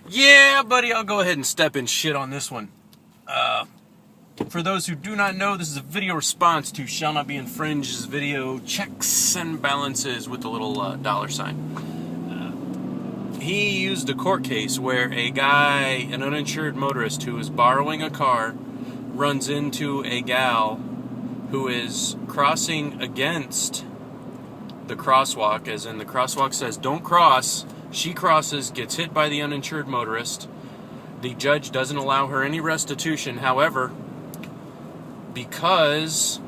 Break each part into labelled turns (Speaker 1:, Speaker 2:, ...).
Speaker 1: Yeah, buddy, I'll go ahead and step in shit on this one. For those who do not know, this is a video response to Shall Not Be Infringe's video Checks and Balances with the little dollar sign. He used a court case where a guy, an uninsured motorist who is borrowing a car, runs into a gal who is crossing against the crosswalk, as in the crosswalk says don't cross. She crosses, gets hit by the uninsured motorist. The judge doesn't allow her any restitution. However, because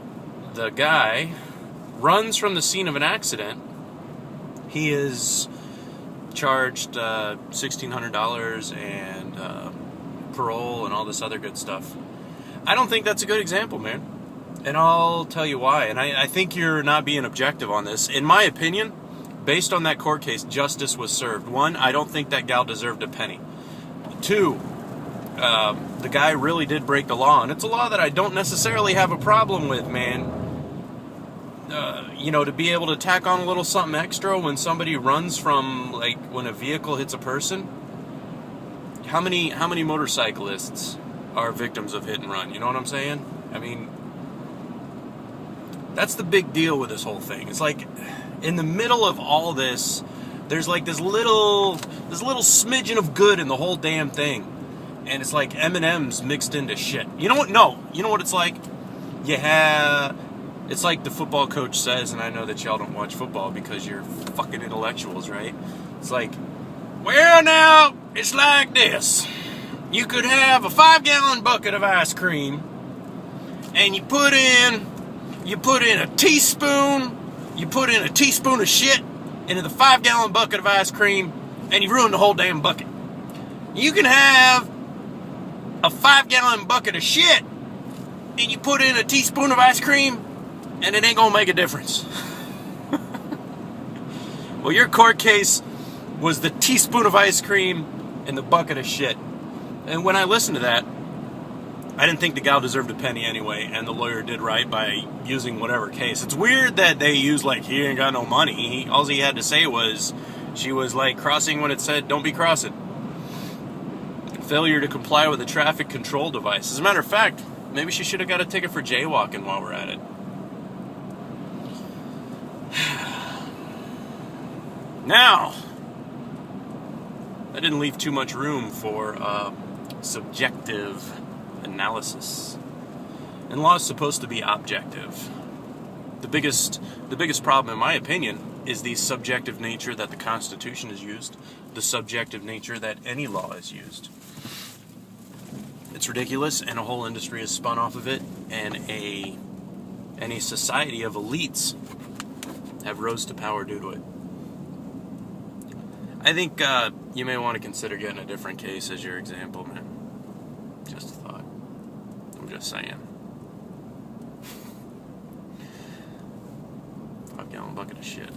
Speaker 1: the guy runs from the scene of an accident, he is charged $1,600 and parole and all this other good stuff. I don't think that's a good example, man. And I'll tell you why. And I think you're not being objective on this. In my opinion, based on that court case, justice was served. One, I don't think that gal deserved a penny. Two, the guy really did break the law. And it's a law that I don't necessarily have a problem with, man. To be able to tack on a little something extra when somebody runs from, like, when a vehicle hits a person. How many motorcyclists are victims of hit and run? You know what I'm saying? I mean, that's the big deal with this whole thing. It's like, in the middle of all this, there's like this little smidgen of good in the whole damn thing. And it's like M&M's mixed into shit. You know what? No. You know what it's like? It's like the football coach says, and I know that y'all don't watch football because you're fucking intellectuals, right? It's like, well, now, it's like this. You could have a 5-gallon bucket of ice cream, and you put in a teaspoon of shit into the 5-gallon bucket of ice cream, and you ruin the whole damn bucket. You can have a 5-gallon bucket of shit, and you put in a teaspoon of ice cream, and it ain't gonna make a difference. Well, your court case was the teaspoon of ice cream and the bucket of shit. And when I listened to that, I didn't think the gal deserved a penny anyway, and the lawyer did right by using whatever case. It's weird that they use, like, he ain't got no money. All he had to say was, she was, like, crossing when it said, don't be crossing. Failure to comply with a traffic control device. As a matter of fact, maybe she should have got a ticket for jaywalking while we're at it. Now, that didn't leave too much room for subjective analysis. And law is supposed to be objective. The biggest problem, in my opinion, is the subjective nature that the Constitution is used, the subjective nature that any law is used. It's ridiculous, and a whole industry is spun off of it, and a society of elites have rose to power due to it. I think you may want to consider getting a different case as your example, man. Just a thought. I'm just saying. 5-gallon bucket of shit.